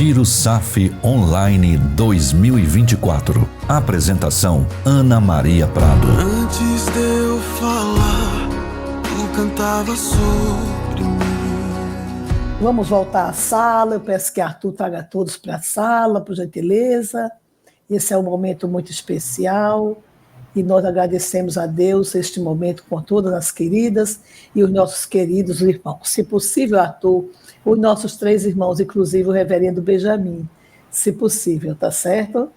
Retiro SAF Online 2024. Apresentação: Ana Maria Prado. Antes de eu falar, tu cantava sobre mim. Vamos voltar à sala. Eu peço que Arthur traga todos para a sala, por gentileza. Esse é um momento muito especial e nós agradecemos a Deus este momento com todas as queridas e os nossos queridos irmãos. Se possível, Arthur, os nossos 3 irmãos, inclusive o reverendo Benjamin, se possível, tá certo?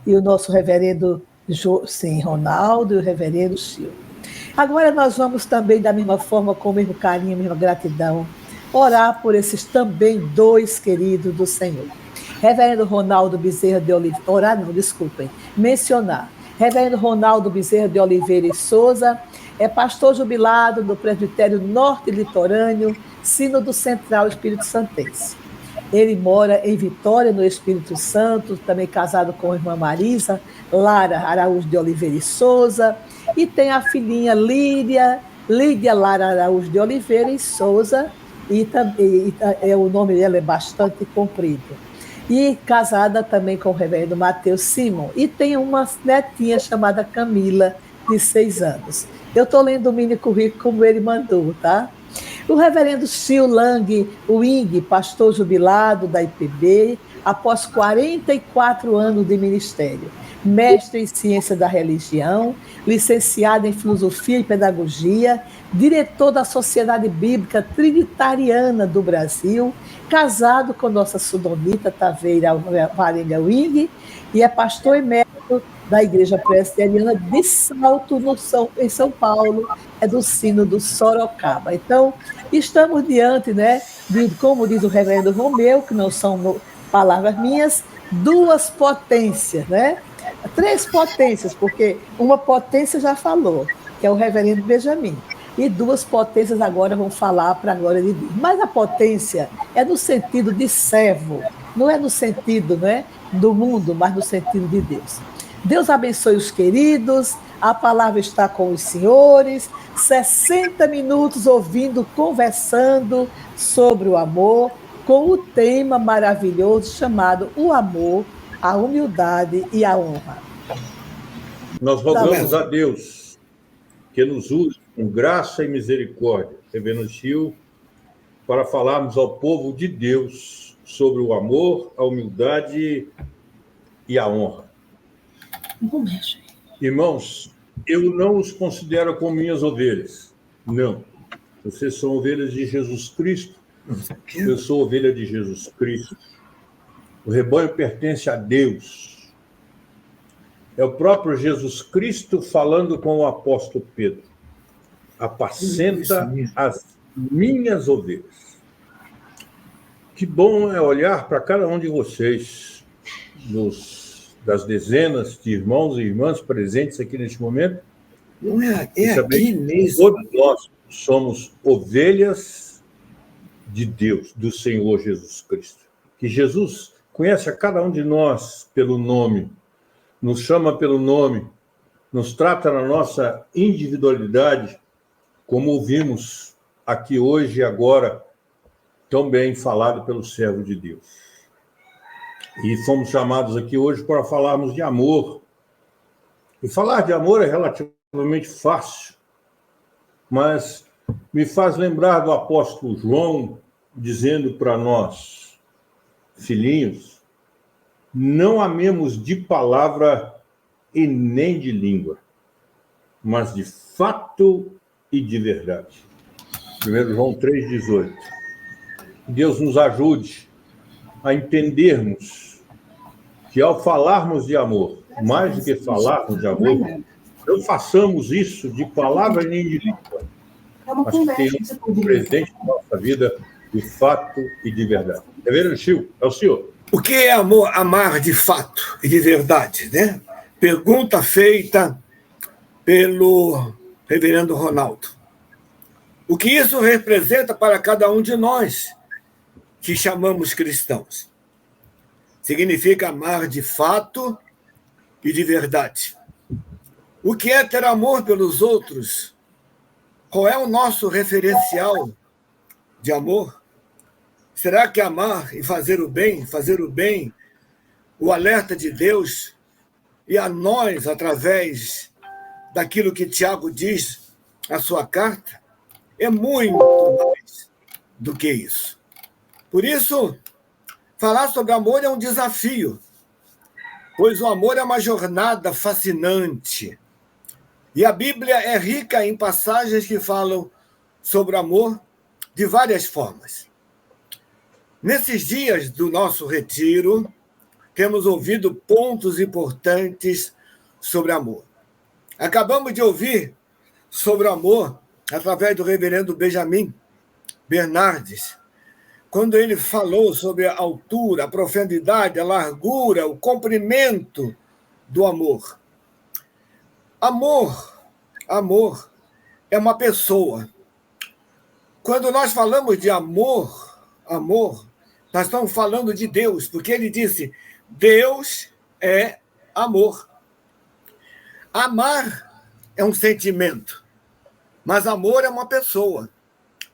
E o nosso reverendo Ronaldo e o reverendo Chil. Agora nós vamos também, da mesma forma, com o mesmo carinho, a mesma gratidão, orar por esses também 2 queridos do Senhor. Reverendo Ronaldo Bezerra de Oliveira, mencionar. Reverendo Ronaldo Bezerra de Oliveira e Souza é pastor jubilado do Presbitério Norte Litorâneo, Sínodo Central Espírito Santense. Ele mora em Vitória, no Espírito Santo, também casado com a irmã Marisa Lara Araújo de Oliveira e Souza, e tem a filhinha Lídia Lara Araújo de Oliveira e Souza, o nome dela é bastante comprido. E casada também com o reverendo Mateus Simon. E tem uma netinha chamada Camila, de 6 anos. Eu estou lendo o mini currículo como ele mandou, tá? O reverendo Sil Lang Wing, pastor jubilado da IPB, após 44 anos de ministério, mestre em ciência da religião, licenciado em filosofia e pedagogia, diretor da Sociedade Bíblica Trinitariana do Brasil, casado com nossa sodomita Taveira Varenga Wing, e é pastor emérito da Igreja Presbiteriana de Salto, em São Paulo, é do Sínodo Sorocaba. Então, estamos diante, de, como diz o reverendo Romeu, que não são palavras minhas, 2 potências, 3 potências, porque uma potência já falou, que é o reverendo Benjamin, e 2 potências agora vão falar para a glória de Deus. Mas a potência é no sentido de servo, não é no sentido do mundo, mas no sentido de Deus. Deus abençoe os queridos, a palavra está com os senhores, 60 minutos ouvindo, conversando sobre o amor, com o tema maravilhoso chamado O Amor, a Humildade e a Honra. Nós rogamos a Deus que nos use com graça e misericórdia, reverendo Chil, para falarmos ao povo de Deus sobre o amor, a humildade e a honra. Irmãos, eu não os considero como minhas ovelhas. Não. Vocês são ovelhas de Jesus Cristo. Eu sou ovelha de Jesus Cristo. O rebanho pertence a Deus. É o próprio Jesus Cristo falando com o apóstolo Pedro. Apacenta as minhas ovelhas. Que bom é olhar para cada um de vocês, das dezenas de irmãos e irmãs presentes aqui neste momento. Não é aqui mesmo. Todos nós somos ovelhas de Deus, do Senhor Jesus Cristo. Que Jesus conhece a cada um de nós pelo nome, nos chama pelo nome, nos trata na nossa individualidade, como ouvimos aqui hoje e agora, tão bem falado pelo servo de Deus. E fomos chamados aqui hoje para falarmos de amor. E falar de amor é relativamente fácil, mas me faz lembrar do apóstolo João dizendo para nós, filhinhos, não amemos de palavra e nem de língua, mas de fato e de verdade. 1 João 3,18. Deus nos ajude a entendermos que ao falarmos de amor, mais do que falarmos de amor, não façamos isso de palavra nem de língua, mas que tenhamos presente na nossa vida de fato e de verdade. Reverendo Chil, é o senhor. O que é amor, amar de fato e de verdade, Pergunta feita pelo reverendo Ronaldo. O que isso representa para cada um de nós que chamamos cristãos? Significa amar de fato e de verdade. O que é ter amor pelos outros? Qual é o nosso referencial de amor? Será que amar e fazer o bem, o alerta de Deus, e a nós, através daquilo que Tiago diz na sua carta, é muito mais do que isso. Por isso, falar sobre amor é um desafio, pois o amor é uma jornada fascinante. E a Bíblia é rica em passagens que falam sobre o amor de várias formas. Nesses dias do nosso retiro, temos ouvido pontos importantes sobre amor. Acabamos de ouvir sobre o amor através do reverendo Benjamin Bernardes, quando ele falou sobre a altura, a profundidade, a largura, o comprimento do amor. Amor é uma pessoa. Quando nós falamos de amor, nós estamos falando de Deus, porque ele disse: Deus é amor. Amar é um sentimento, mas amor é uma pessoa.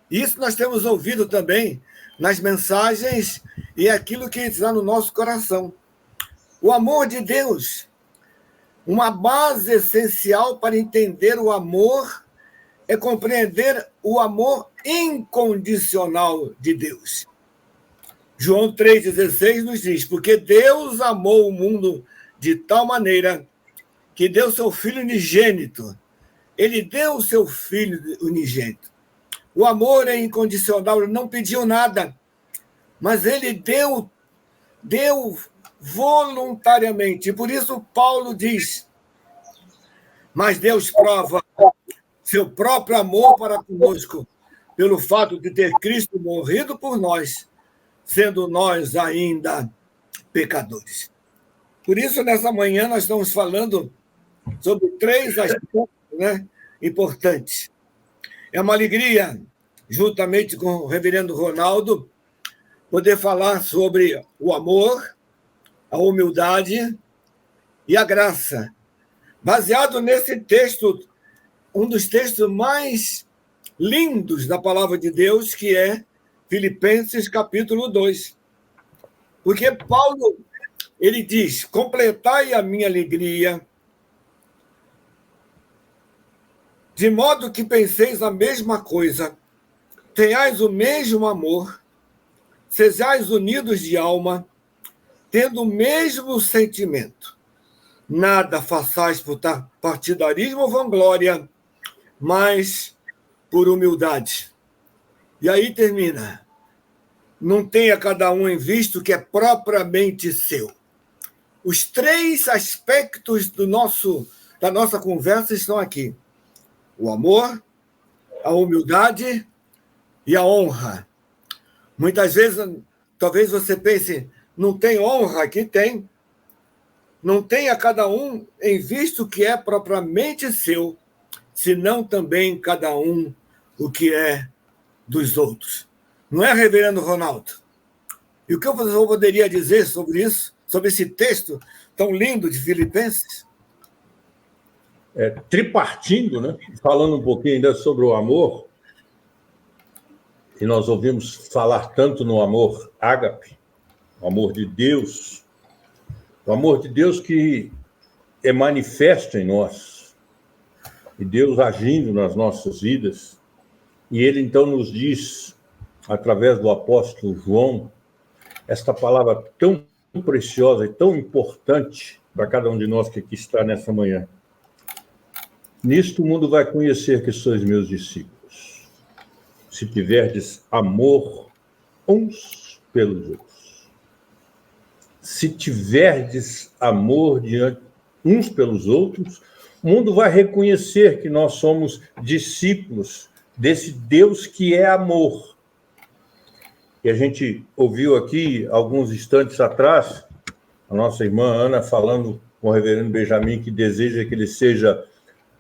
Isso nós temos ouvido também nas mensagens e aquilo que está no nosso coração. O amor de Deus, uma base essencial para entender o amor, é compreender o amor incondicional de Deus. João 3,16 nos diz: porque Deus amou o mundo de tal maneira que deu seu Filho unigênito. Ele deu o seu Filho unigênito. O amor é incondicional, ele não pediu nada, mas ele deu voluntariamente. E por isso Paulo diz: mas Deus prova seu próprio amor para conosco, pelo fato de ter Cristo morrido por nós, sendo nós ainda pecadores. Por isso, nessa manhã, nós estamos falando sobre 3 aspectos, importantes. É uma alegria, juntamente com o reverendo Ronaldo, poder falar sobre o amor, a humildade e a graça. Baseado nesse texto, um dos textos mais lindos da palavra de Deus, que é Filipenses capítulo 2. Porque Paulo, ele diz: completai a minha alegria, de modo que penseis a mesma coisa, tenhais o mesmo amor, sejais unidos de alma, tendo o mesmo sentimento. Nada façais por partidarismo ou vanglória, mas por humildade. E aí termina: não tenha cada um em vista o que é propriamente seu. Os 3 aspectos da nossa conversa estão aqui: o amor, a humildade e a honra. Muitas vezes, talvez você pense: não tem honra? Aqui tem. Não tenha cada um em vista o que é propriamente seu, senão também cada um o que é dos outros. Não é, reverendo Ronaldo? E o que eu poderia dizer sobre isso, sobre esse texto tão lindo de Filipenses? Tripartindo, né? Falando um pouquinho ainda sobre o amor, e nós ouvimos falar tanto no amor ágape, o amor de Deus, o amor de Deus que é manifesto em nós, e Deus agindo nas nossas vidas. E ele então nos diz, através do apóstolo João, esta palavra tão preciosa e tão importante para cada um de nós que aqui está nessa manhã. Nisto o mundo vai conhecer que sois meus discípulos, se tiverdes amor uns pelos outros. Se tiverdes amor diante uns pelos outros, o mundo vai reconhecer que nós somos discípulos desse Deus que é amor. E a gente ouviu aqui, alguns instantes atrás, a nossa irmã Ana falando com o reverendo Benjamin que deseja que ele seja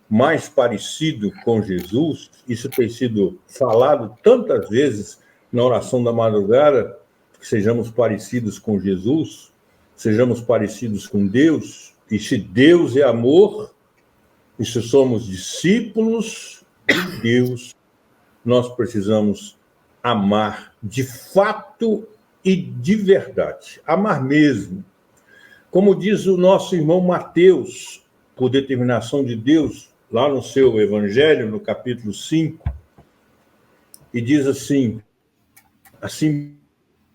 mais parecido com Jesus. Isso tem sido falado tantas vezes na oração da madrugada, que sejamos parecidos com Jesus, sejamos parecidos com Deus. E se Deus é amor, e se somos discípulos de Deus, nós precisamos amar de fato e de verdade. Amar mesmo. Como diz o nosso irmão Mateus, por determinação de Deus, lá no seu Evangelho, no capítulo 5, e diz assim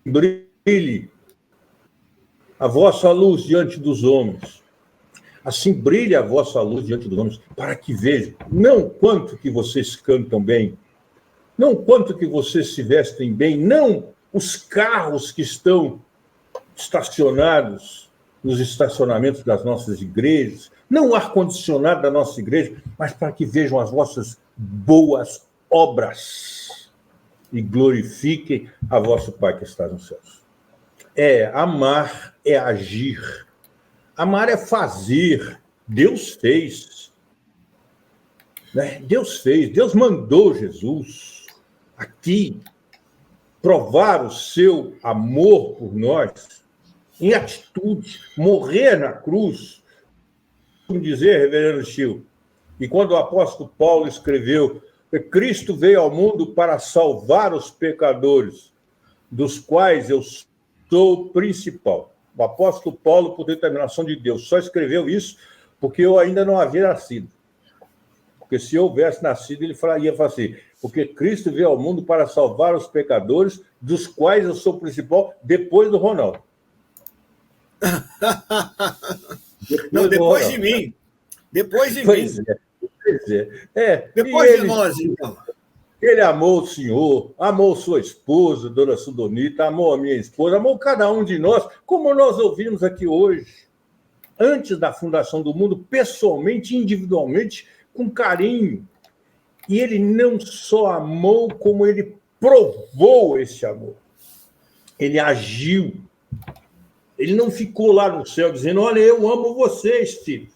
brilhe a vossa luz diante dos homens. Assim brilhe a vossa luz diante dos homens, para que vejam, não quanto que vocês cantam bem, não quanto que vocês se vestem bem, não os carros que estão estacionados nos estacionamentos das nossas igrejas, não o ar-condicionado da nossa igreja, mas para que vejam as vossas boas obras e glorifiquem a vosso Pai que está nos céus. Amar é agir. Amar é fazer. Deus fez. Né? Deus fez. Deus mandou Jesus aqui provar o seu amor por nós em atitude, morrer na cruz. Como dizer, reverendo Chiu, e quando o apóstolo Paulo escreveu que Cristo veio ao mundo para salvar os pecadores, dos quais eu sou o principal. O apóstolo Paulo, por determinação de Deus, só escreveu isso porque eu ainda não havia nascido. Porque se eu houvesse nascido, ele ia falar assim, porque Cristo veio ao mundo para salvar os pecadores, dos quais eu sou o principal, depois do Ronaldo. Depois de mim. Depois de mim. Pois é. Depois de nós, então. Ele amou o senhor, amou sua esposa, dona Sudonita, amou a minha esposa, amou cada um de nós, como nós ouvimos aqui hoje, antes da fundação do mundo, pessoalmente, individualmente, com carinho. E ele não só amou, como ele provou esse amor. Ele agiu. Ele não ficou lá no céu dizendo, olha, eu amo vocês, filho.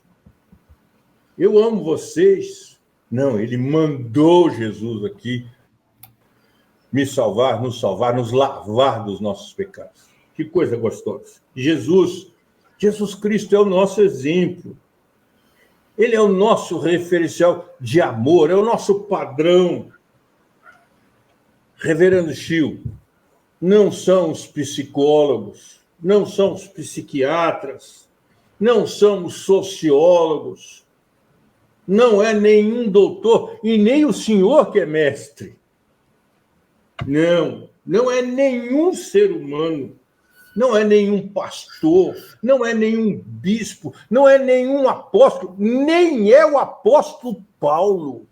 Eu amo vocês. Não, ele mandou Jesus aqui nos salvar, nos lavar dos nossos pecados. Que coisa gostosa. Jesus Cristo é o nosso exemplo. Ele é o nosso referencial de amor, é o nosso padrão. Reverendo Chiu, não são os psicólogos, não são os psiquiatras, não são os sociólogos, não é nenhum doutor, e nem o senhor que é mestre. Não é nenhum ser humano, não é nenhum pastor, não é nenhum bispo, não é nenhum apóstolo, nem é o apóstolo Paulo.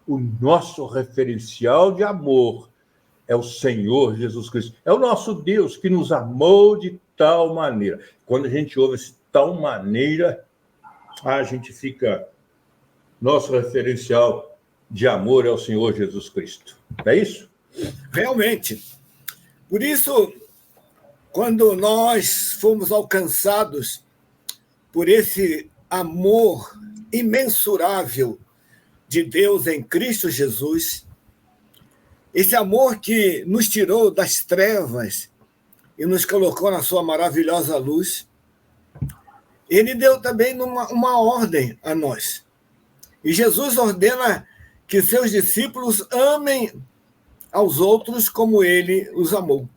O nosso referencial de amor é o Senhor Jesus Cristo. É o nosso Deus que nos amou de tal maneira. Quando a gente ouve esse tal maneira, a gente fica... Nosso referencial de amor é o Senhor Jesus Cristo. É isso? Realmente. Por isso, quando nós fomos alcançados por esse amor imensurável de Deus em Cristo Jesus, esse amor que nos tirou das trevas e nos colocou na sua maravilhosa luz, ele deu também uma ordem a nós. E Jesus ordena que seus discípulos amem aos outros como ele os amou.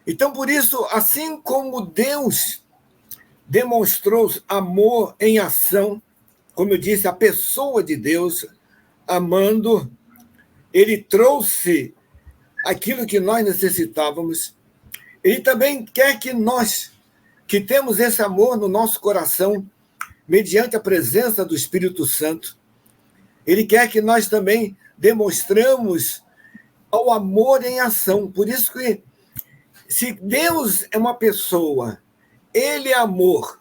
Então, por isso, assim como Deus demonstrou amor em ação, como eu disse, a pessoa de Deus, amando, ele trouxe aquilo que nós necessitávamos. Ele também quer que nós, que temos esse amor no nosso coração, mediante a presença do Espírito Santo, ele quer que nós também demonstramos o amor em ação. Por isso que, se Deus é uma pessoa, ele é amor,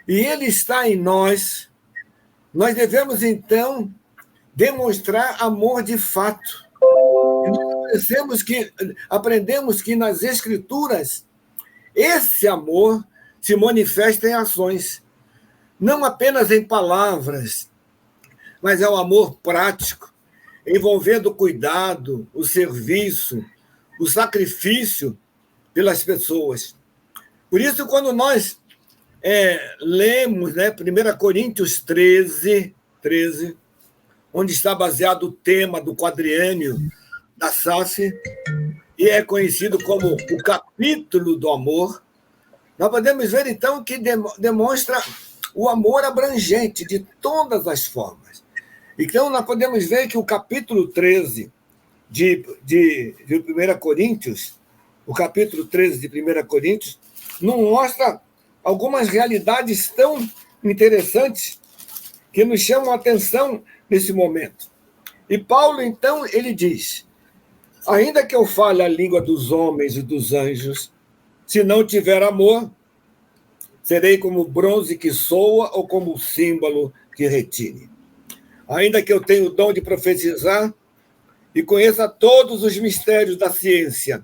e ele está em nós, nós devemos, então, demonstrar amor de fato. E nós aprendemos que nas Escrituras, esse amor se manifesta em ações, não apenas em palavras, mas é um amor prático, envolvendo o cuidado, o serviço, o sacrifício pelas pessoas. Por isso, quando nós lemos 1 Coríntios 13, onde está baseado o tema do quadriênio da SAF, e é conhecido como o capítulo do amor, nós podemos ver, então, que demonstra o amor abrangente de todas as formas. Então, nós podemos ver que o capítulo 13 de 1 Coríntios, o capítulo 13 de 1 Coríntios, nos mostra algumas realidades tão interessantes que nos chamam a atenção nesse momento. E Paulo, então, ele diz: ainda que eu fale a língua dos homens e dos anjos, se não tiver amor, serei como bronze que soa ou como símbolo que retine. Ainda que eu tenha o dom de profetizar e conheça todos os mistérios da ciência,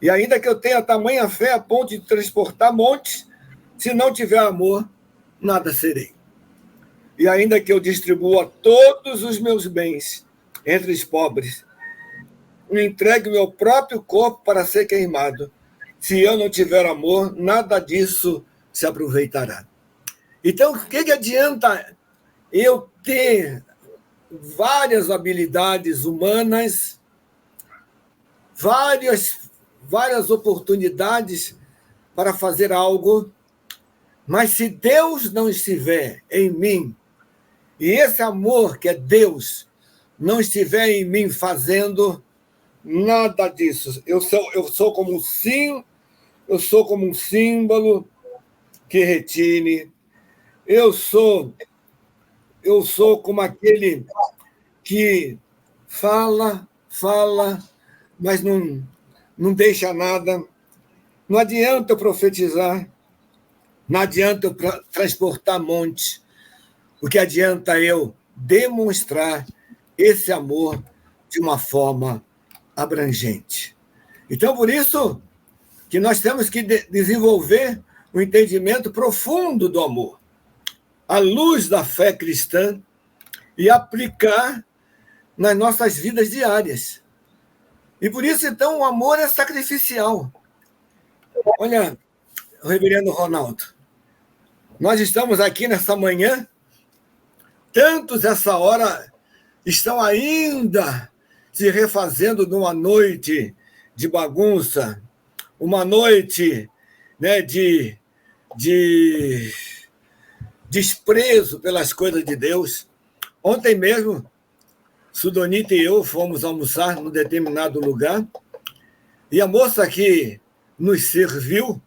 e ainda que eu tenha tamanha fé a ponto de transportar montes, se não tiver amor, nada serei. E ainda que eu distribua todos os meus bens entre os pobres, e entregue o meu próprio corpo para ser queimado, se eu não tiver amor, nada disso se aproveitará. Então, o que adianta eu ter várias habilidades humanas, várias oportunidades para fazer algo, mas se Deus não estiver em mim, e esse amor que é Deus não estiver em mim fazendo, nada disso. Eu sou como um símbolo que retine. Eu sou como aquele que fala, mas não deixa nada. Não adianta eu profetizar, não adianta eu transportar montes. O que adianta eu demonstrar esse amor de uma forma abrangente. Então, por isso que nós temos que desenvolver um entendimento profundo do amor, à luz da fé cristã, e aplicar nas nossas vidas diárias. E por isso, então, o amor é sacrificial. Olha, reverendo Ronaldo, nós estamos aqui nessa manhã, tantos essa hora estão ainda se refazendo numa noite de bagunça, uma noite, né, de desprezo pelas coisas de Deus. Ontem mesmo, Sudonita e eu fomos almoçar num determinado lugar, e a moça que nos serviu,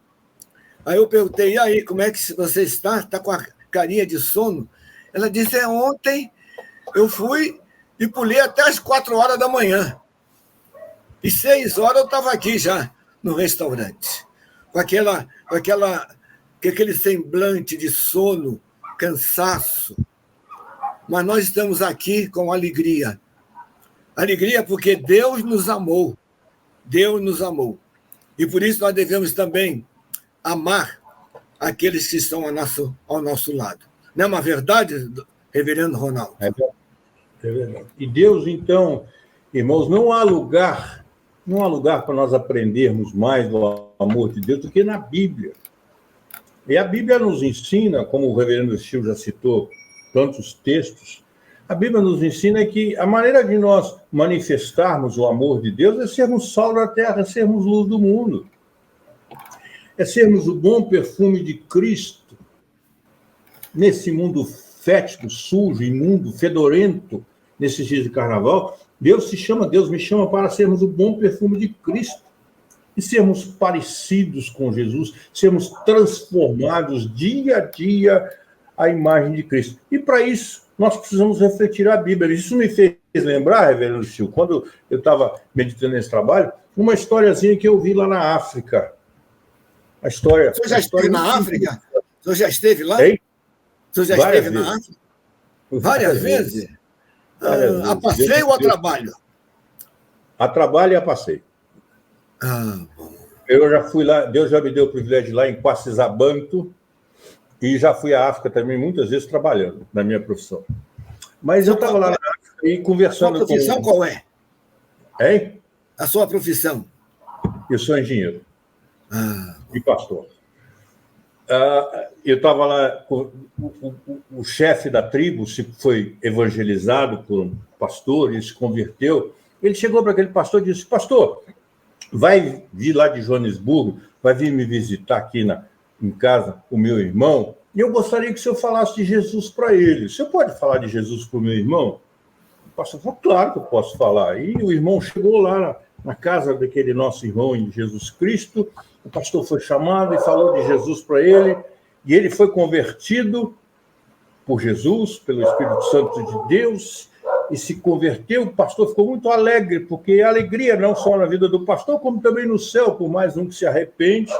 aí eu perguntei: e aí, como é que você está? Está com a carinha de sono? Ela disse: ontem eu fui e pulei até as 4 horas da manhã. E 6 horas eu estava aqui já, no restaurante, com aquele semblante de sono, cansaço. Mas nós estamos aqui com alegria. Alegria porque Deus nos amou. Deus nos amou. E por isso nós devemos também amar aqueles que estão ao nosso lado. Não é uma verdade, reverendo Ronaldo? É verdade. E Deus, então, irmãos, não há lugar para nós aprendermos mais do amor de Deus do que na Bíblia. E a Bíblia nos ensina, como o reverendo Chiu já citou tantos textos, a Bíblia nos ensina que a maneira de nós manifestarmos o amor de Deus é sermos sal da terra, é sermos luz do mundo. É sermos o bom perfume de Cristo nesse mundo fétido, sujo, imundo, fedorento, nesses dias de carnaval. Deus me chama para sermos o bom perfume de Cristo e sermos parecidos com Jesus, sermos transformados dia a dia à imagem de Cristo. E para isso, nós precisamos refletir a Bíblia. Isso me fez lembrar, reverendo Chiu, quando eu estava meditando nesse trabalho, uma historiazinha que eu vi lá na África. A história... O senhor já esteve na África? O senhor já esteve lá? Hein? O senhor já esteve na África? Várias vezes? A passeio ou a trabalho? A trabalho e a passeio. Bom. Eu já fui lá, Deus já me deu o privilégio de ir lá em Quacisabanto, e já fui à África também muitas vezes trabalhando na minha profissão. Mas eu estava lá na África e conversando com... A sua profissão qual é? Hein? A sua profissão? Eu sou engenheiro e pastor. Eu estava lá, o chefe da tribo foi evangelizado por um pastor e se converteu, Ele chegou para aquele pastor e disse: pastor, vai vir lá de Joanesburgo, vai vir me visitar aqui em casa o meu irmão, e eu gostaria que o senhor falasse de Jesus para ele. O senhor pode falar de Jesus para o meu irmão? O pastor falou: claro que eu posso falar. E o irmão chegou lá na casa daquele nosso irmão em Jesus Cristo, o pastor foi chamado e falou de Jesus para ele, e ele foi convertido por Jesus, pelo Espírito Santo de Deus, e se converteu. O pastor ficou muito alegre, porque a alegria não só na vida do pastor, como também no céu, por mais um que se arrepende.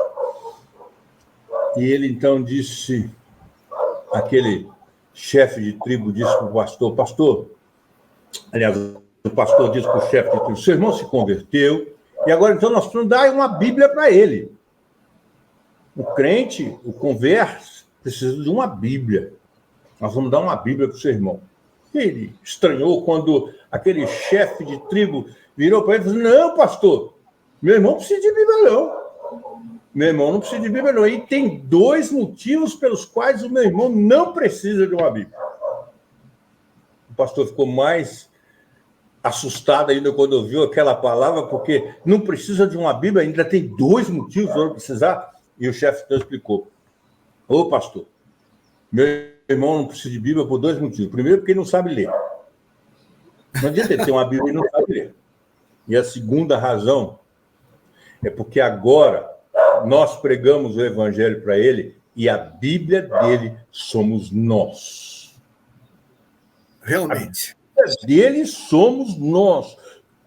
E ele então disse, aquele chefe de tribo disse para o pastor, aliás, o pastor disse para o chefe de tribo: seu irmão se converteu, e agora então nós precisamos dar uma Bíblia para ele. O crente, o converso, precisa de uma Bíblia. Nós vamos dar uma Bíblia para o seu irmão. Ele estranhou quando aquele chefe de tribo virou para ele e falou: não, pastor, meu irmão não precisa de Bíblia, não. Meu irmão não precisa de Bíblia, não. E tem 2 motivos pelos quais o meu irmão não precisa de uma Bíblia. O pastor ficou mais assustado ainda quando ouviu aquela palavra, porque não precisa de uma Bíblia, ainda tem 2 motivos para não precisar. E o chefe então explicou: ô pastor, meu irmão não precisa de Bíblia por 2 motivos. Primeiro, porque ele não sabe ler. Não adianta ele ter uma Bíblia e não sabe ler. E a segunda razão é porque agora nós pregamos o Evangelho para ele e a Bíblia dele somos nós. Realmente. A Bíblia dele somos nós.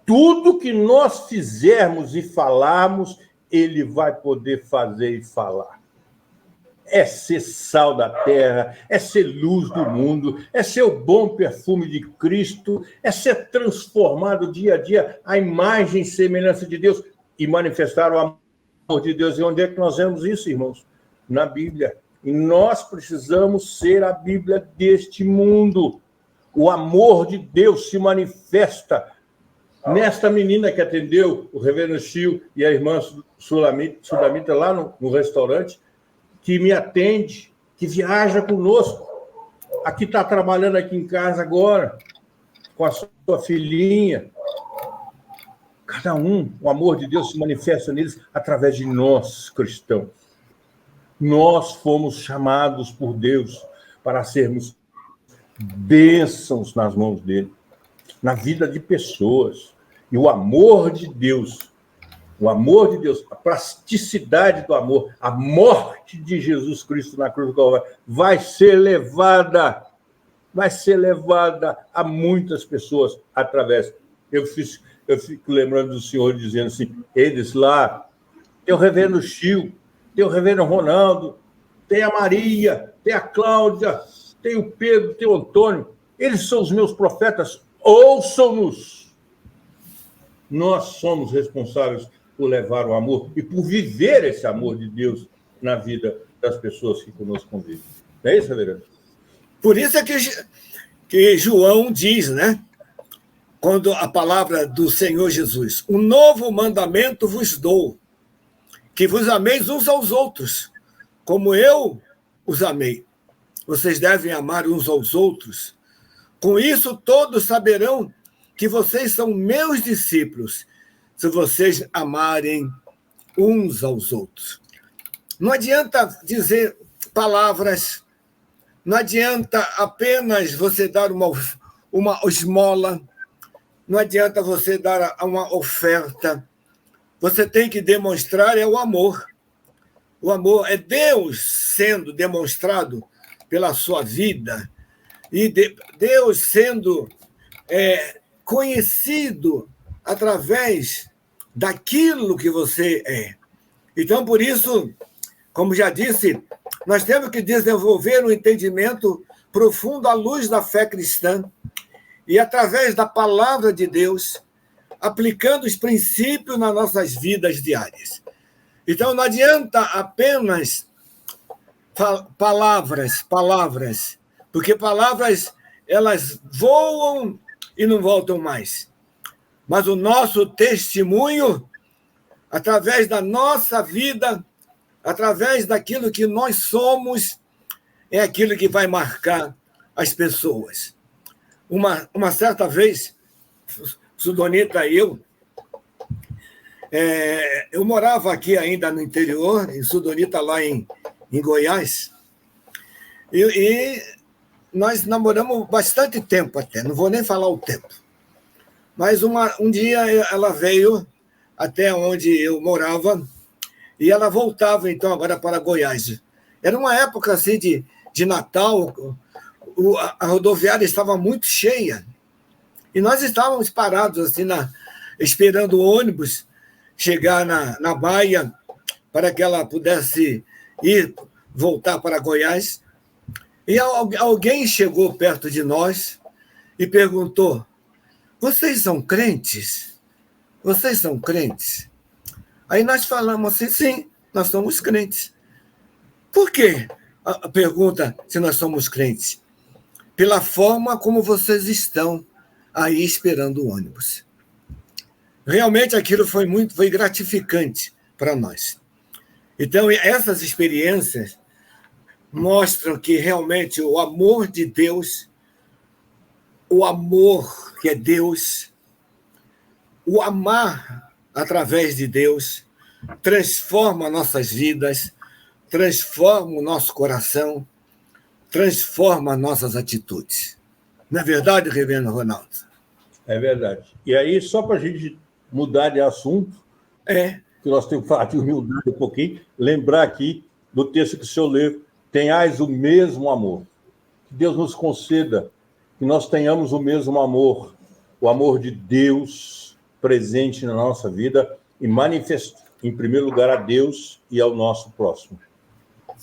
Tudo que nós fizermos e falarmos, ele vai poder fazer e falar. É ser sal da terra, é ser luz do mundo, é ser o bom perfume de Cristo, é ser transformado dia a dia à imagem e semelhança de Deus e manifestar o amor de Deus. E onde é que nós vemos isso, irmãos? Na Bíblia. E nós precisamos ser a Bíblia deste mundo. O amor de Deus se manifesta nesta menina que atendeu o reverendo Chil e a irmã Sudamita lá no restaurante, que me atende, que viaja conosco, a que está trabalhando aqui em casa agora, com a sua filhinha. Cada um, o amor de Deus se manifesta neles através de nós, cristãos. Nós fomos chamados por Deus para sermos bênçãos nas mãos dele, na vida de pessoas. E o amor de Deus, a plasticidade do amor, a morte de Jesus Cristo na cruz do Calvário vai ser levada a muitas pessoas através. Eu fico lembrando do senhor dizendo assim: eles lá, tem o reverendo Chil, tem o reverendo Ronaldo, tem a Maria, tem a Cláudia, tem o Pedro, tem o Antônio, eles são os meus profetas, ouçam-nos. Nós somos responsáveis por levar o amor e por viver esse amor de Deus na vida das pessoas que conosco convivem. Não é isso, reverendo? Por isso é que João diz, né? Quando a palavra do Senhor Jesus: um novo mandamento vos dou, que vos ameis uns aos outros, como eu os amei. Vocês devem amar uns aos outros. Com isso todos saberão que vocês são meus discípulos, se vocês amarem uns aos outros. Não adianta dizer palavras, não adianta apenas você dar uma esmola, não adianta você dar uma oferta. Você tem que demonstrar o amor. O amor é Deus sendo demonstrado pela sua vida e Deus sendo conhecido através daquilo que você é. Então, por isso, como já disse, nós temos que desenvolver um entendimento profundo à luz da fé cristã e, através da palavra de Deus, aplicando os princípios nas nossas vidas diárias. Então, não adianta apenas palavras, porque palavras, elas voam e não voltam mais. Mas o nosso testemunho, através da nossa vida, através daquilo que nós somos, é aquilo que vai marcar as pessoas. Uma certa vez, Sudonita e eu morava aqui ainda no interior, em Sudonita, lá em Goiás, e nós namoramos bastante tempo até, não vou nem falar o tempo. Mas um dia ela veio até onde eu morava e ela voltava, então, agora para Goiás. Era uma época assim de Natal, a rodoviária estava muito cheia e nós estávamos parados assim, esperando o ônibus chegar na baia para que ela pudesse voltar para Goiás. E alguém chegou perto de nós e perguntou: vocês são crentes? Vocês são crentes? Aí nós falamos assim: sim, nós somos crentes. Por quê? A pergunta se nós somos crentes. Pela forma como vocês estão aí esperando o ônibus. Realmente aquilo foi gratificante para nós. Então, essas experiências mostram que realmente o amor de Deus, o amor que é Deus, o amar através de Deus, transforma nossas vidas, transforma o nosso coração, transforma nossas atitudes. Não é verdade, reverendo Ronaldo? É verdade. E aí, só para a gente mudar de assunto, que nós temos que falar de humildade um pouquinho, lembrar aqui do texto que o senhor leu: tenhais o mesmo amor. Que Deus nos conceda que nós tenhamos o mesmo amor, o amor de Deus presente na nossa vida e manifesto, em primeiro lugar, a Deus e ao nosso próximo.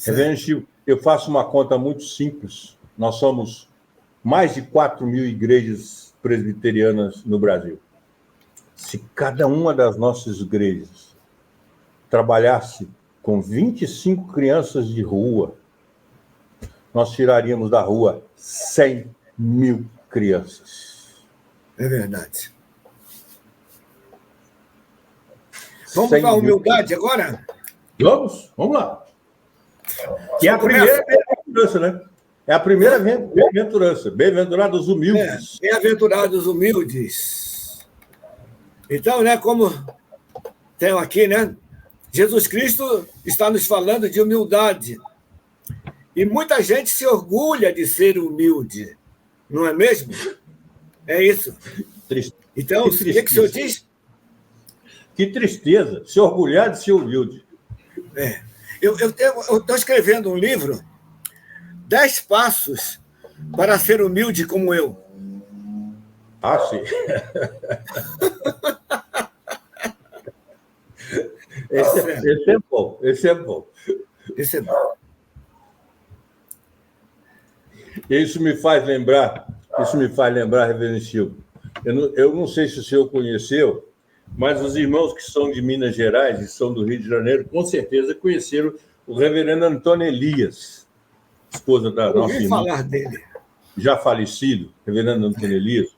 Reverendo Chico, eu faço uma conta muito simples. Nós somos mais de 4.000 igrejas presbiterianas no Brasil. Se cada uma das nossas igrejas trabalhasse com 25 crianças de rua, nós tiraríamos da rua 100.000 crianças. É verdade. Vamos para a humildade agora? Vamos lá. Que é a primeira bem-aventurança, né? É a primeira bem-aventurança. Bem-aventurados humildes. Bem-aventurados humildes. Então, né, como tem aqui, né? Jesus Cristo está nos falando de humildade. E muita gente se orgulha de ser humilde, não é mesmo? É isso. Então, o que o senhor diz? Que tristeza, se orgulhar de ser humilde. Eu estou escrevendo um livro, 10 passos para ser humilde como eu. Ah, sim. Esse é bom. Esse é bom. Isso me faz lembrar, reverendo Chico. Eu não sei se o senhor conheceu, mas os irmãos que são de Minas Gerais e são do Rio de Janeiro, com certeza conheceram o reverendo Antônio Elias, esposa da nossa irmã. Ouvi falar dele. Já falecido, reverendo Antônio Elias.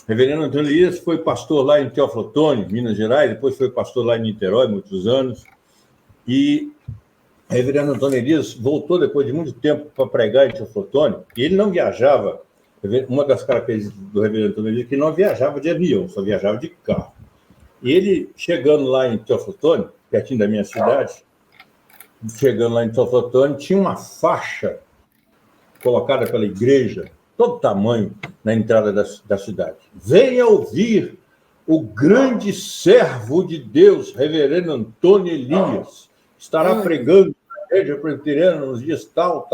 Reverendo Antônio Elias foi pastor lá em Teófilo Otoni, Minas Gerais, depois foi pastor lá em Niterói, muitos anos. E o reverendo Antônio Elias voltou depois de muito tempo para pregar em Teófilo Otoni, e ele não viajava. Uma das características do reverendo Antônio Elias é que ele não viajava de avião, só viajava de carro. E ele, chegando lá em Teófilo Otoni, pertinho da minha cidade, tinha uma faixa colocada pela igreja, todo tamanho, na entrada da cidade. Venha ouvir o grande servo de Deus, reverendo Antônio Elias, estará pregando na igreja presbiteriana nos dias tal.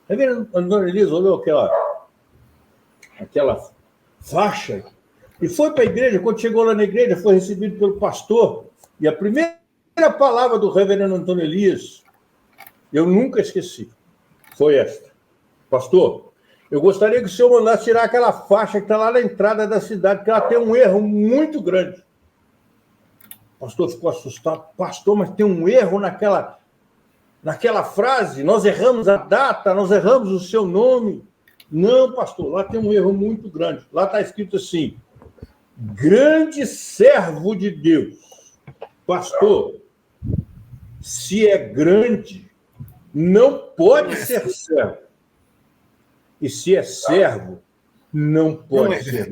Reverendo Antônio Elias olhou aquela faixa e foi para a igreja. Quando chegou lá na igreja, foi recebido pelo pastor. E a primeira palavra do reverendo Antônio Elias, eu nunca esqueci, foi esta: pastor, eu gostaria que o senhor mandasse tirar aquela faixa que está lá na entrada da cidade, porque ela tem um erro muito grande. O pastor ficou assustado. Pastor, mas tem um erro naquela frase? Nós erramos a data, nós erramos o seu nome. Não, pastor, lá tem um erro muito grande. Lá está escrito assim: grande servo de Deus. Pastor, se é grande, não pode ser servo. E se é servo, não pode ser.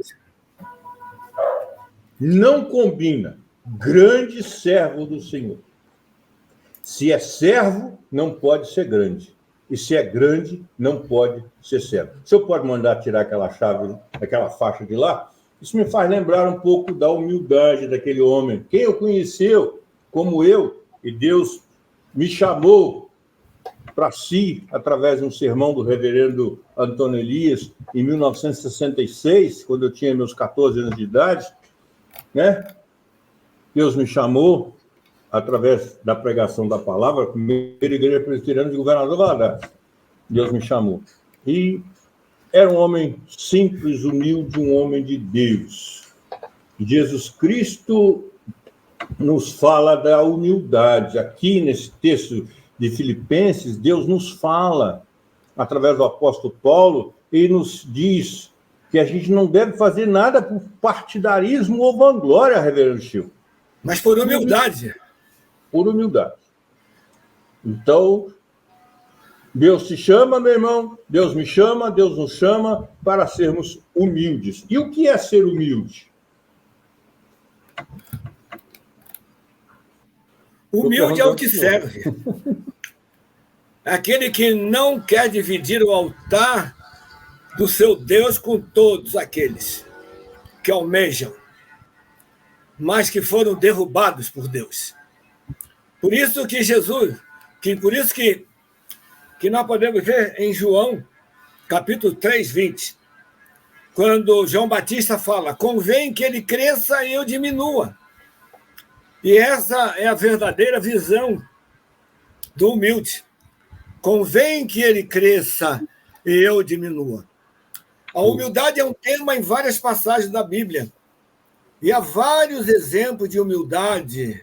Não combina. Grande servo do Senhor. Se é servo, não pode ser grande. E se é grande, não pode ser servo. O senhor pode mandar tirar aquela chave, aquela faixa de lá? Isso me faz lembrar um pouco da humildade daquele homem. Quem o conheceu, como eu, e Deus me chamou para si, através de um sermão do reverendo Antônio Elias, em 1966, quando eu tinha meus 14 anos de idade, né? Deus me chamou, através da pregação da palavra, primeira igreja presbiteriana de Governador Valadares. Deus me chamou. E era um homem simples, humilde, um homem de Deus. Jesus Cristo nos fala da humildade. Aqui nesse texto de Filipenses, Deus nos fala, através do apóstolo Paulo, e nos diz que a gente não deve fazer nada por partidarismo ou vanglória, reverendo Chico. Mas por humildade. Por humildade. Então, Deus te chama, meu irmão, Deus me chama, Deus nos chama para sermos humildes. E o que é ser humilde? Humilde é o que serve. Aquele que não quer dividir o altar do seu Deus com todos aqueles que almejam, mas que foram derrubados por Deus. Por isso que nós podemos ver em João, capítulo 3, 20, quando João Batista fala: convém que ele cresça e eu diminua. E essa é a verdadeira visão do humilde. Convém que ele cresça e eu diminua. A humildade é um tema em várias passagens da Bíblia. E há vários exemplos de humildade.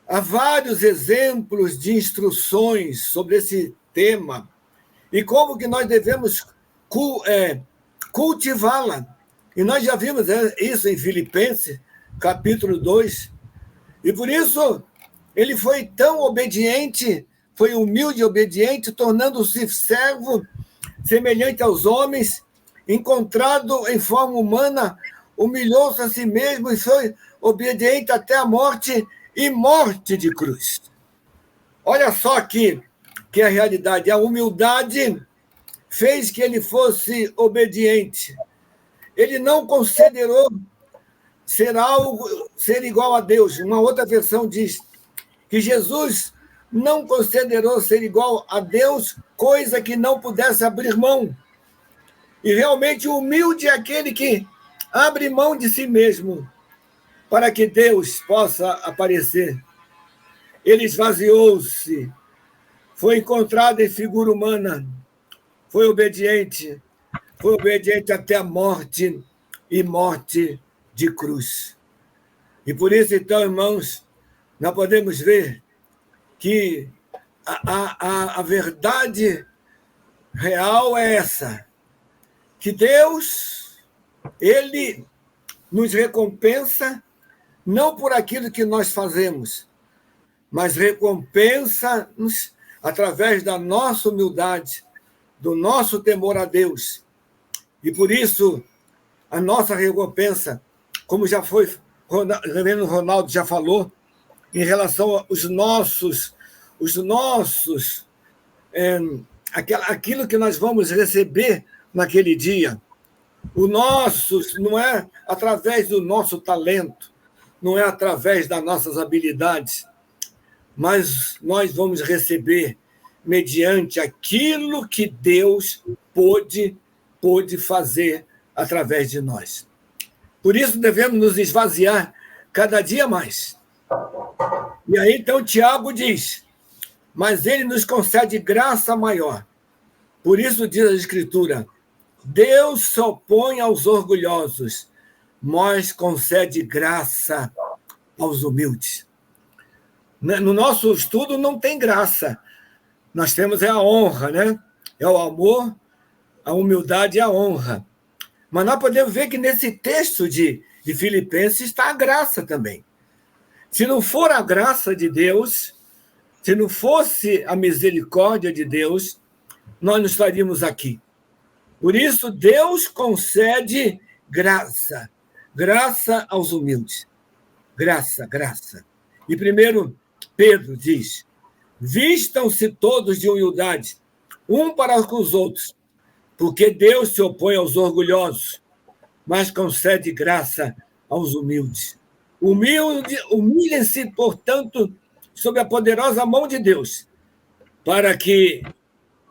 Há vários exemplos de instruções sobre esse tema. E como que nós devemos cultivá-la. E nós já vimos isso em Filipenses, capítulo 2. E por isso, ele foi tão obediente, foi humilde e obediente, tornando-se servo semelhante aos homens, encontrado em forma humana, humilhou-se a si mesmo e foi obediente até a morte e morte de cruz. Olha só aqui que é a realidade. A humildade fez que ele fosse obediente. Ele não considerou ser igual a Deus. Uma outra versão diz que Jesus não considerou ser igual a Deus coisa que não pudesse abrir mão. E realmente humilde é aquele que abre mão de si mesmo para que Deus possa aparecer. Ele esvaziou-se, foi encontrado em figura humana, foi obediente até a morte e morte de cruz. E por isso, então, irmãos, nós podemos ver que a verdade real é essa, que Deus, ele nos recompensa não por aquilo que nós fazemos, mas recompensa-nos através da nossa humildade, do nosso temor a Deus. E por isso, a nossa recompensa, como já foi, o reverendo Ronaldo já falou, em relação aos aquilo que nós vamos receber naquele dia. O nosso não é através do nosso talento, não é através das nossas habilidades, mas nós vamos receber mediante aquilo que Deus pôde fazer através de nós. Por isso devemos nos esvaziar cada dia mais. E aí, então, Tiago diz: mas ele nos concede graça maior. Por isso diz a Escritura: Deus se opõe aos orgulhosos, mas concede graça aos humildes. No nosso estudo não tem graça. Nós temos a honra, né? É o amor, a humildade e a honra. Mas nós podemos ver que nesse texto de Filipenses está a graça também. Se não for a graça de Deus, se não fosse a misericórdia de Deus, nós não estaríamos aqui. Por isso, Deus concede graça. graça aos humildes. Graça, graça. E primeiro, Pedro diz, vistam-se todos de humildade, um para com os outros, porque Deus se opõe aos orgulhosos, mas concede graça aos humildes. Humilhem-se, portanto, sob a poderosa mão de Deus, para que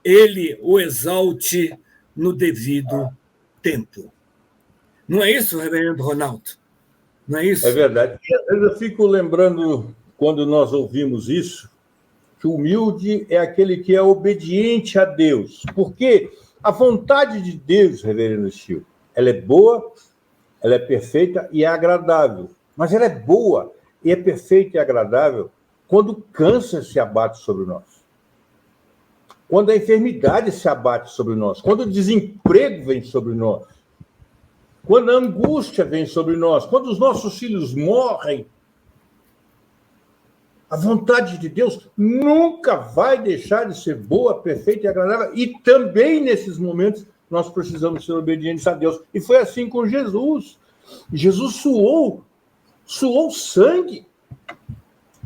ele o exalte no devido tempo. Não é isso, reverendo Ronaldo? Não é isso? É verdade. E às vezes eu fico lembrando, quando nós ouvimos isso, que o humilde é aquele que é obediente a Deus. Porque a vontade de Deus, reverendo Chico, ela é boa, ela é perfeita e é agradável. Mas ela é boa e é perfeita e agradável quando o câncer se abate sobre nós. Quando a enfermidade se abate sobre nós. Quando o desemprego vem sobre nós. Quando a angústia vem sobre nós. Quando os nossos filhos morrem. A vontade de Deus nunca vai deixar de ser boa, perfeita e agradável. E também, nesses momentos, nós precisamos ser obedientes a Deus. E foi assim com Jesus. Jesus suou sangue.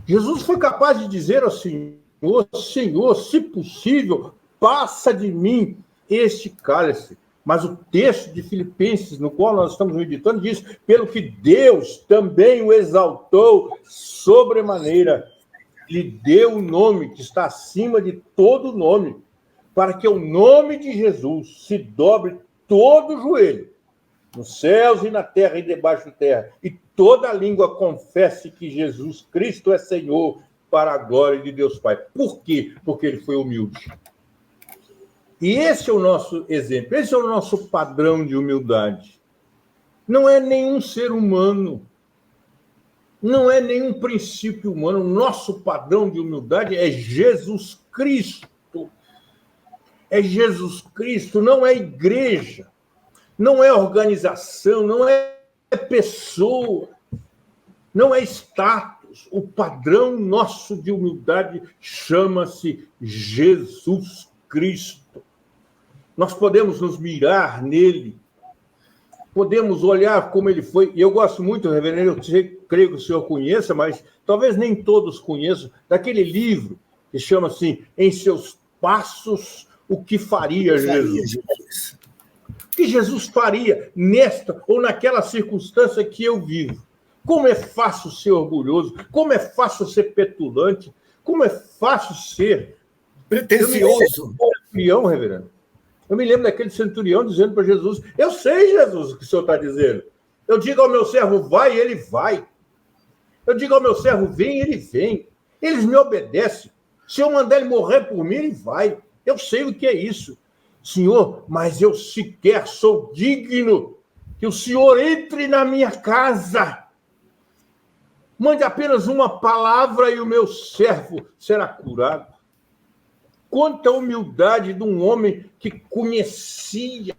Jesus foi capaz de dizer ao Senhor, Senhor, se possível, passa de mim este cálice. Mas o texto de Filipenses, no qual nós estamos meditando, diz, pelo que Deus também o exaltou sobremaneira, lhe deu o nome que está acima de todo nome, para que o nome de Jesus se dobre todo o joelho, nos céus e na terra e debaixo da terra, e toda língua confesse que Jesus Cristo é Senhor, para a glória de Deus Pai. Por quê? Porque ele foi humilde. E esse é o nosso exemplo, esse é o nosso padrão de humildade. Não é nenhum ser humano, não é nenhum princípio humano. O nosso padrão de humildade é Jesus Cristo. É Jesus Cristo, não é igreja, não é organização, não é pessoa, não é status. O padrão nosso de humildade chama-se Jesus Cristo. Nós podemos nos mirar nele, podemos olhar como ele foi. E eu gosto muito, reverendo, eu creio que o senhor conheça, mas talvez nem todos conheçam, daquele livro que chama assim, Em Seus Passos, o que faria Jesus? O que Jesus faria nesta ou naquela circunstância que eu vivo? Como é fácil ser orgulhoso, como é fácil ser petulante, como é fácil ser pretensioso. Centurião, reverendo. Eu me lembro daquele centurião dizendo para Jesus, eu sei, Jesus, o que o senhor está dizendo. Eu digo ao meu servo, vai, ele vai. Eu digo ao meu servo, vem, ele vem. Eles me obedecem. Se eu mandar ele morrer por mim, ele vai. Eu sei o que é isso. Senhor, mas eu sequer sou digno que o senhor entre na minha casa. Mande apenas uma palavra e o meu servo será curado. Quanta humildade de um homem que conhecia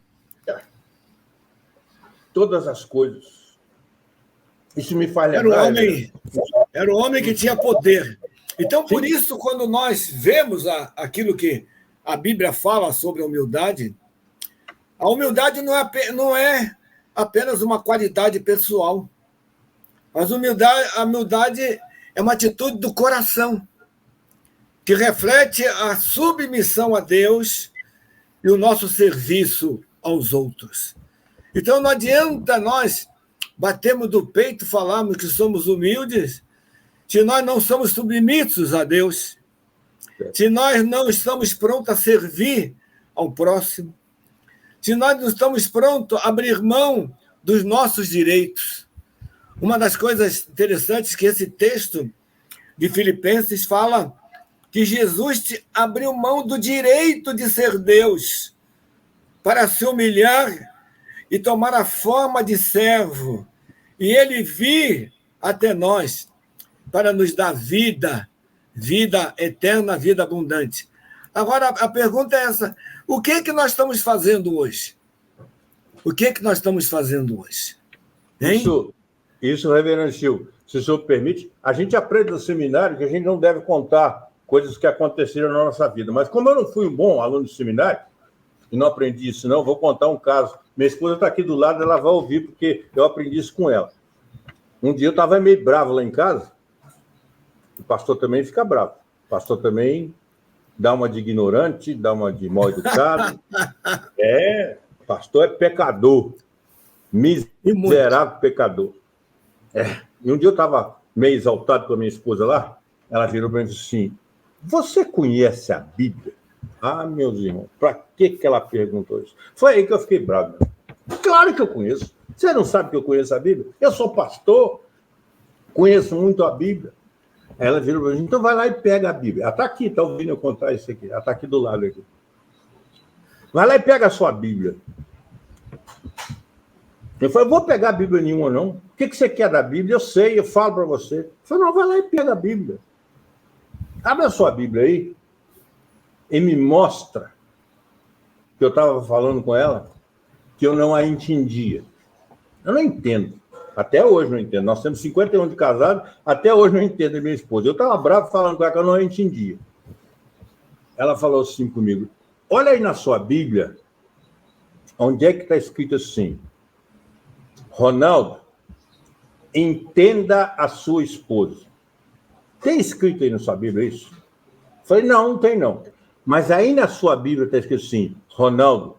todas as coisas. Isso me faz lembrar. Era um homem que tinha poder. Então, por isso, quando nós vemos aquilo que a Bíblia fala sobre a humildade não é apenas uma qualidade pessoal. Mas a humildade é uma atitude do coração, que reflete a submissão a Deus e o nosso serviço aos outros. Então, não adianta nós batermos do peito e falarmos que somos humildes se nós não somos submissos a Deus, se nós não estamos prontos a servir ao próximo, se nós não estamos prontos a abrir mão dos nossos direitos. Uma das coisas interessantes que esse texto de Filipenses fala que Jesus abriu mão do direito de ser Deus para se humilhar e tomar a forma de servo. E ele vir até nós para nos dar vida eterna, vida abundante. Agora, a pergunta é essa: o que é que nós estamos fazendo hoje? O que é que nós estamos fazendo hoje? Hein? Isso, reverendo Chico, se o senhor permite, a gente aprende no seminário que a gente não deve contar coisas que aconteceram na nossa vida. Mas como eu não fui um bom aluno de seminário, e não aprendi isso não, vou contar um caso Minha esposa está aqui do lado, ela vai ouvir, porque eu aprendi isso com ela. Um dia eu estava meio bravo lá em casa, o pastor também fica bravo. O pastor também dá uma de ignorante, dá uma de mal educado. Pastor é pecador. Miserável pecador. E um dia eu estava meio exaltado com a minha esposa lá, ela virou para mim e disse assim: você conhece a Bíblia? Ah, meus irmãos, para que ela perguntou isso? Foi aí que eu fiquei bravo. Claro que eu conheço. Você não sabe que eu conheço a Bíblia? Eu sou pastor, conheço muito a Bíblia. Aí ela virou para mim: então vai lá e pega a Bíblia. Ela está aqui, está ouvindo eu contar isso aqui. Ela está aqui do lado aqui. Vai lá e pega a sua Bíblia. Eu falei: vou pegar a Bíblia nenhuma, não. O que você quer da Bíblia? Eu sei, eu falo para você. Eu falei: não, vai lá e pega a Bíblia. Abre a sua Bíblia aí e me mostra que eu estava falando com ela que eu não a entendia. Eu não entendo. Até hoje não entendo. Nós temos 51 de casado, até hoje não entendo a minha esposa. Eu estava bravo falando com ela que eu não a entendia. Ela falou assim comigo: olha aí na sua Bíblia, onde é que está escrito assim: Ronaldo, entenda a sua esposa. Tem escrito aí na sua Bíblia isso? Eu falei: não tem não. Mas aí na sua Bíblia está escrito assim: Ronaldo,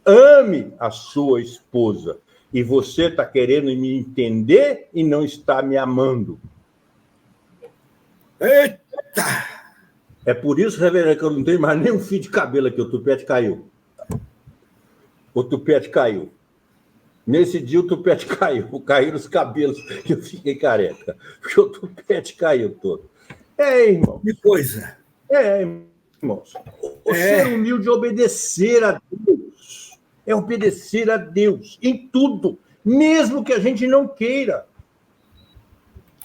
ame a sua esposa. E você está querendo me entender e não está me amando. Eita! É por isso, reverendo, que eu não tenho mais nem um fio de cabelo aqui. O tupete caiu. O tupete caiu. Nesse dia o tupete caiu. Caíram os cabelos e eu fiquei careca. Porque o tupete caiu todo. Irmão. Que coisa. Irmãos. O ser humilde é obedecer a Deus. É obedecer a Deus em tudo. Mesmo que a gente não queira.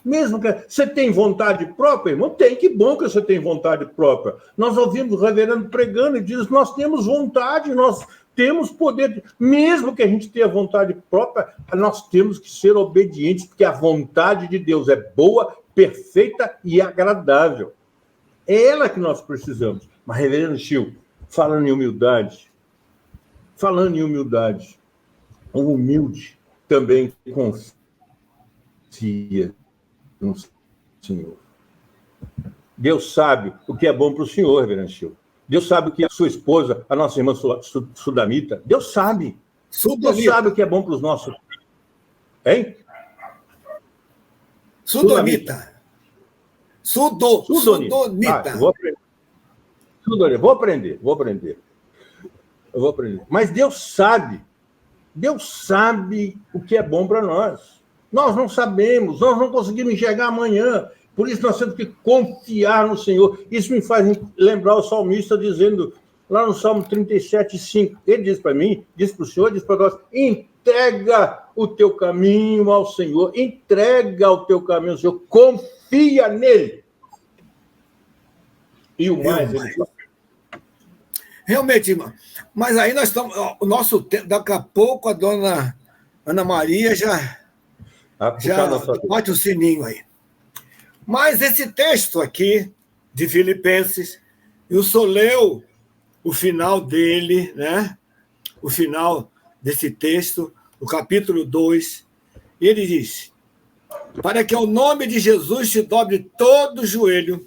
Mesmo que... Você tem vontade própria, irmão? Tem, que bom que você tem vontade própria. Nós ouvimos o reverendo pregando e diz: nós temos vontade, nós temos poder. Mesmo que a gente tenha vontade própria, nós temos que ser obedientes, porque a vontade de Deus é boa, perfeita e agradável. É ela que nós precisamos. Mas, reverendo Chico, falando em humildade, o humilde também confia no Senhor. Deus sabe o que é bom para o Senhor, reverendo Chico. Deus sabe o que a sua esposa, a nossa irmã Sudamita, Deus sabe. Deus sabe o que é bom para os nossos filhos. Hein? Sudamita. Sudonita. Vou aprender. Mas Deus sabe o que é bom para nós. Nós não sabemos, nós não conseguimos enxergar amanhã. Por isso nós temos que confiar no Senhor. Isso me faz lembrar o salmista dizendo, lá no Salmo 37:5, ele diz para mim, diz para o Senhor, diz para nós: entrega o teu caminho ao Senhor, entrega o teu caminho ao Senhor, confia nele. E o mais ele faz. Realmente, irmão. Mas aí nós estamos. O nosso tempo, daqui a pouco a dona Ana Maria já bate o sininho aí. Mas esse texto aqui, de Filipenses, e o senhor leu o final dele, né? O final desse texto, o capítulo 2, e ele diz: para que ao nome de Jesus se dobre todo o joelho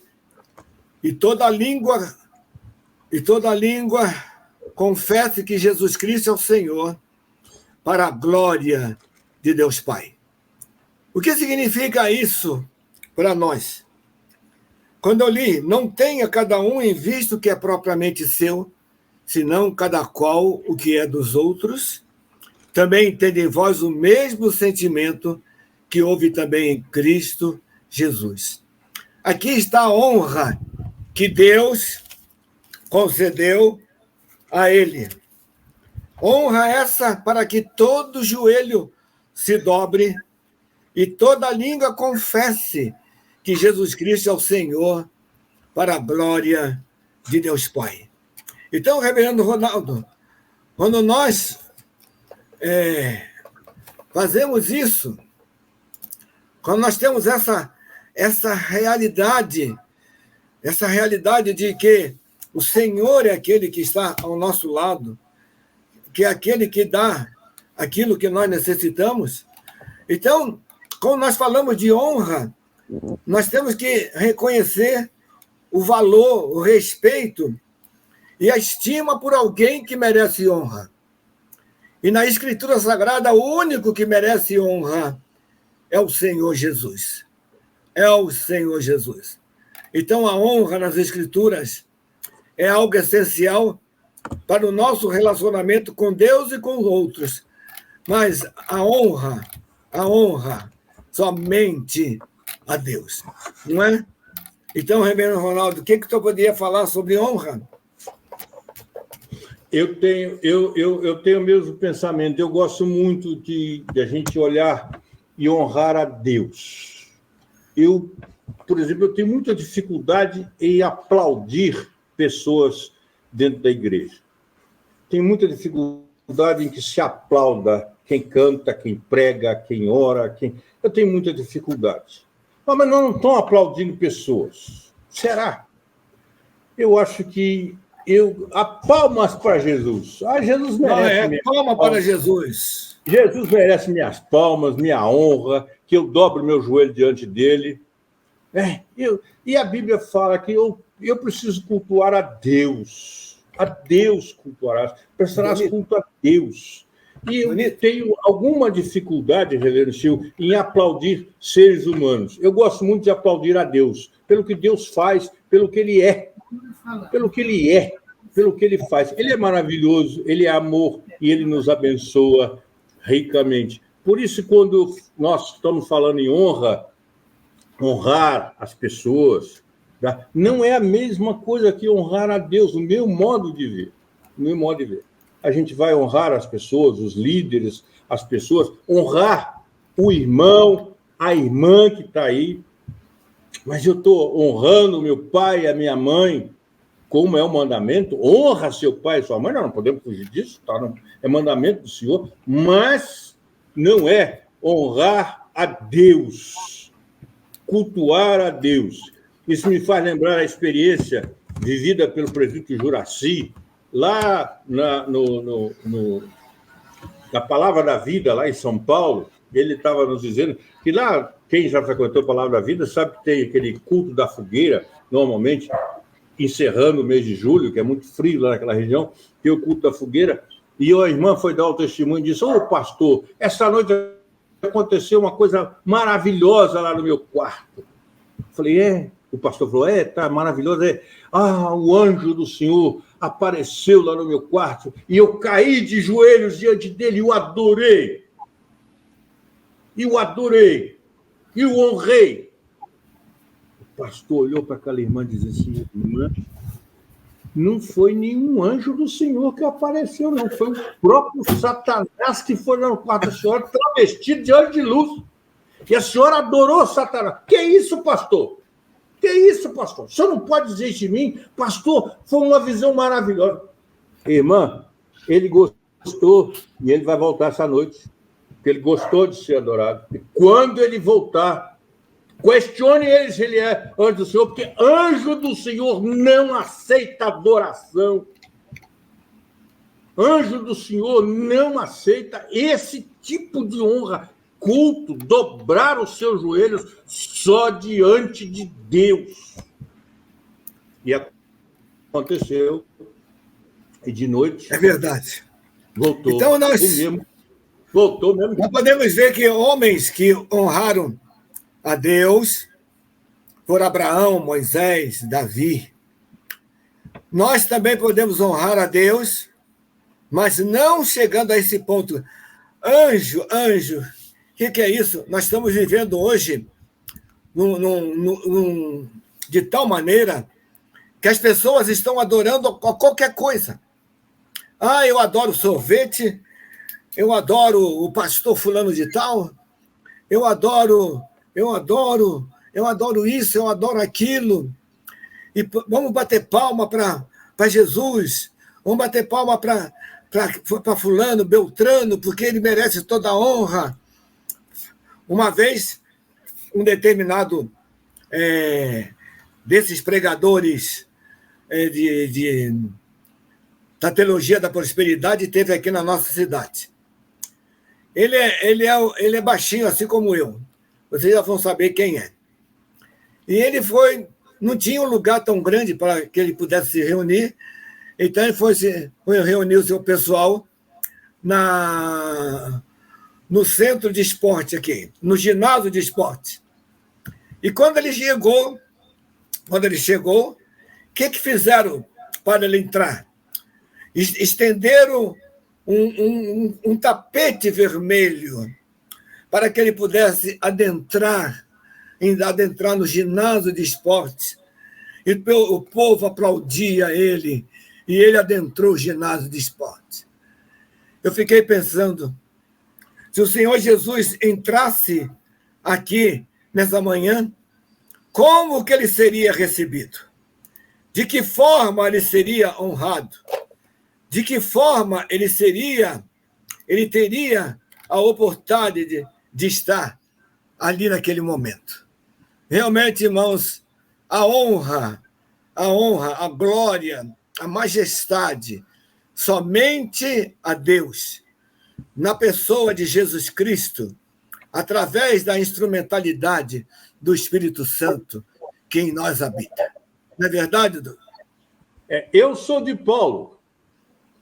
e toda língua confesse que Jesus Cristo é o Senhor, para a glória de Deus Pai. O que significa isso para nós? Quando eu li: não tenha cada um em vista o que é propriamente seu, senão cada qual o que é dos outros. Também tende em vós o mesmo sentimento que houve também em Cristo Jesus. Aqui está a honra que Deus concedeu a ele. Honra essa para que todo joelho se dobre e toda língua confesse que Jesus Cristo é o Senhor, para a glória de Deus Pai. Então, reverendo Ronaldo, quando nós fazemos isso, quando nós temos essa realidade de que o Senhor é aquele que está ao nosso lado, que é aquele que dá aquilo que nós necessitamos. Então, quando nós falamos de honra, nós temos que reconhecer o valor, o respeito e a estima por alguém que merece honra. E na Escritura Sagrada, o único que merece honra é o Senhor Jesus. É o Senhor Jesus. Então, a honra nas Escrituras é algo essencial para o nosso relacionamento com Deus e com os outros. Mas a honra somente a Deus, não é? Então, Reverendo Ronaldo, o que tu poderia falar sobre honra? Eu tenho o mesmo pensamento. Eu gosto muito de a gente olhar e honrar a Deus. Por exemplo, eu tenho muita dificuldade em aplaudir pessoas dentro da igreja. Tenho muita dificuldade em que se aplauda quem canta, quem prega, quem ora. Eu tenho muita dificuldade. Mas não estão aplaudindo pessoas. Será? Eu acho que palmas para Jesus. Jesus merece. Palma para Jesus. Jesus merece minhas palmas, minha honra, que eu dobro meu joelho diante dele. E a Bíblia fala que eu preciso cultuar a Deus. A Deus cultuarás. Prestarás culto a Deus. E eu tenho alguma dificuldade, Reverendo Chiu, em aplaudir seres humanos. Eu gosto muito de aplaudir a Deus, pelo que Deus faz, pelo que Ele é. Pelo que Ele é, pelo que Ele faz. Ele é maravilhoso, Ele é amor e Ele nos abençoa ricamente. Por isso, quando nós estamos falando em honrar as pessoas, tá? Não é a mesma coisa que honrar a Deus, o meu modo de ver. A gente vai honrar as pessoas, os líderes, as pessoas, honrar o irmão, a irmã que está aí. Mas eu estou honrando meu pai e a minha mãe, como é o mandamento. Honra seu pai e sua mãe, nós não podemos fugir disso, tá? É mandamento do Senhor, mas não é honrar a Deus, cultuar a Deus. Isso me faz lembrar a experiência vivida pelo presbítero Juraci, lá na Palavra da Vida, lá em São Paulo. Ele estava nos dizendo que lá, quem já frequentou a Palavra da Vida sabe que tem aquele culto da fogueira, normalmente encerrando o mês de julho, que é muito frio lá naquela região, tem o culto da fogueira, e a irmã foi dar o testemunho e disse: pastor, essa noite aconteceu uma coisa maravilhosa lá no meu quarto. Falei, O pastor falou, tá maravilhoso. O anjo do Senhor apareceu lá no meu quarto, e eu caí de joelhos diante dele, e o adorei, e o honrei. O pastor olhou para aquela irmã e disse assim: irmã, não foi nenhum anjo do Senhor que apareceu, não. Foi o próprio Satanás que foi no quarto da senhora, travestido de anjo de luz. E a senhora adorou Satanás. Que isso, pastor? Que isso, pastor? O senhor não pode dizer isso de mim? Pastor, foi uma visão maravilhosa. Irmã, ele gostou e ele vai voltar essa noite. Porque ele gostou de ser adorado. E quando ele voltar, questione ele se ele é anjo do Senhor, porque anjo do Senhor não aceita adoração. Anjo do Senhor não aceita esse tipo de honra, culto, dobrar os seus joelhos só diante de Deus. E aconteceu, e de noite... É verdade. Voltou. Então, Voltou mesmo. Nós podemos ver que homens que honraram a Deus, por Abraão, Moisés, Davi, nós também podemos honrar a Deus, mas não chegando a esse ponto. Anjo, o que é isso? Nós estamos vivendo hoje de tal maneira que as pessoas estão adorando qualquer coisa. Eu adoro sorvete, eu adoro o pastor fulano de tal, eu adoro isso, eu adoro aquilo. E vamos bater palma para Jesus, vamos bater palma para fulano, Beltrano, porque ele merece toda a honra. Uma vez, um determinado desses pregadores da teologia da prosperidade teve aqui na nossa cidade. ele é baixinho, assim como eu. Vocês já vão saber quem é. E ele não tinha um lugar tão grande para que ele pudesse se reunir, então ele foi reunir o seu pessoal no centro de esporte aqui, no ginásio de esporte. E quando ele chegou, o que fizeram para ele entrar? Estenderam um tapete vermelho para que ele pudesse adentrar no ginásio de esporte. E o povo aplaudia ele, e ele adentrou o ginásio de esporte. Eu fiquei pensando, se o Senhor Jesus entrasse aqui nessa manhã, como que ele seria recebido? De que forma ele seria honrado? De que forma ele teria a oportunidade de estar ali naquele momento? Realmente, irmãos, a honra, a glória, a majestade, somente a Deus, na pessoa de Jesus Cristo, através da instrumentalidade do Espírito Santo que em nós habita. Não é verdade, Dudu? Eu sou de Paulo,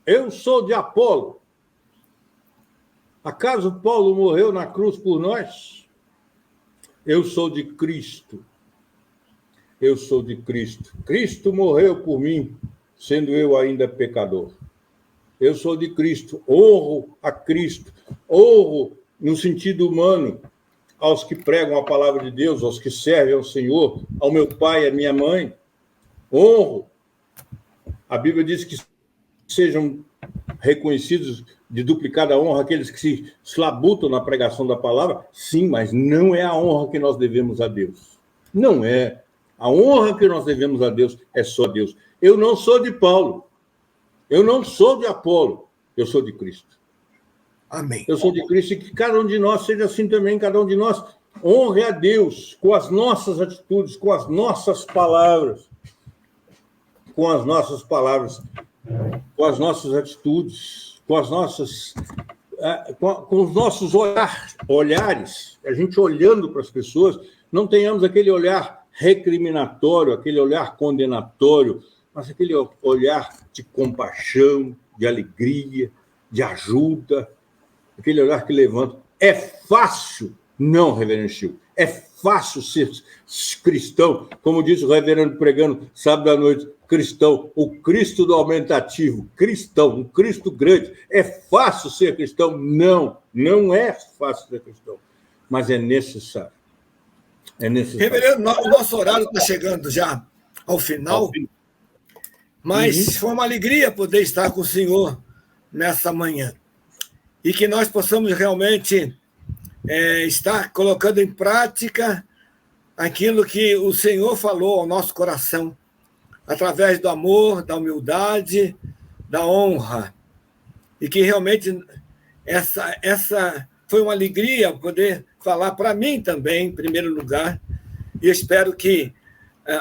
eu sou de Apolo. Acaso Paulo morreu na cruz por nós? Eu sou de Cristo. Eu sou de Cristo. Cristo morreu por mim, sendo eu ainda pecador. Eu sou de Cristo. Honro a Cristo. Honro, no sentido humano, aos que pregam a palavra de Deus, aos que servem ao Senhor, ao meu pai, à minha mãe. Honro. A Bíblia diz que sejam reconhecidos de duplicada honra aqueles que se labutam na pregação da palavra. Sim, mas não é a honra que nós devemos a Deus. Não é. A honra que nós devemos a Deus é só a Deus. Eu não sou de Paulo. Eu não sou de Apolo. Eu sou de Cristo. Amém. Eu sou de Cristo e que cada um de nós seja assim também. Cada um de nós honre a Deus com as nossas atitudes, com as nossas palavras. Com as nossas palavras, com as nossas atitudes, com os nossos olhares, a gente olhando para as pessoas, não tenhamos aquele olhar recriminatório, aquele olhar condenatório, mas aquele olhar de compaixão, de alegria, de ajuda, aquele olhar que levanta. É fácil, não, reverendo Chico, é fácil ser cristão, como disse o reverendo pregando sábado à noite, cristão, o Cristo do aumentativo, cristão, um Cristo grande. É fácil ser cristão? Não, não é fácil ser cristão, mas é necessário. É necessário. Reverendo, o nosso horário está chegando já ao final, mas foi uma alegria poder estar com o senhor nessa manhã e que nós possamos realmente estar colocando em prática aquilo que o Senhor falou ao nosso coração, através do amor, da humildade, da honra. E que realmente essa foi uma alegria poder falar para mim também, em primeiro lugar, e espero que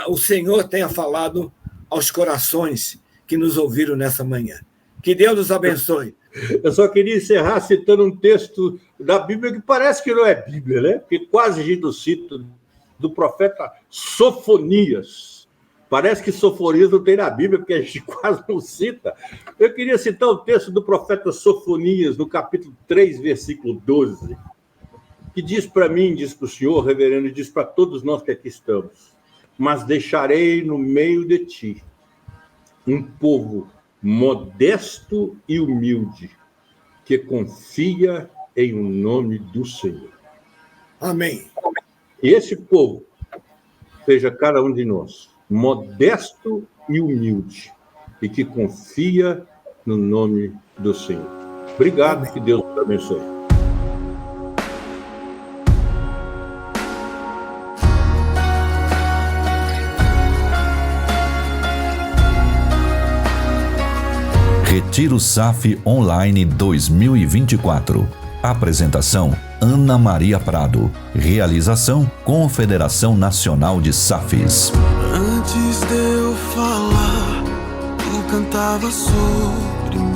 o Senhor tenha falado aos corações que nos ouviram nessa manhã. Que Deus nos abençoe. Eu só queria encerrar citando um texto da Bíblia que parece que não é Bíblia, né? Porque quase a gente cita do profeta Sofonias. Parece que Sofonias não tem na Bíblia, porque a gente quase não cita. Eu queria citar o texto do profeta Sofonias, no capítulo 3, versículo 12, que diz para mim, diz para o senhor, reverendo, e diz para todos nós que aqui estamos: mas deixarei no meio de ti um povo modesto e humilde, que confia em o nome do Senhor. Amém. E esse povo seja cada um de nós, modesto e humilde, e que confia no nome do Senhor. Obrigado, amém. Que Deus te abençoe. Retiro SAF Online 2024. Apresentação: Ana Maria Prado. Realização: Confederação Nacional de SAFs. Antes de eu falar, tu cantava sobre mim.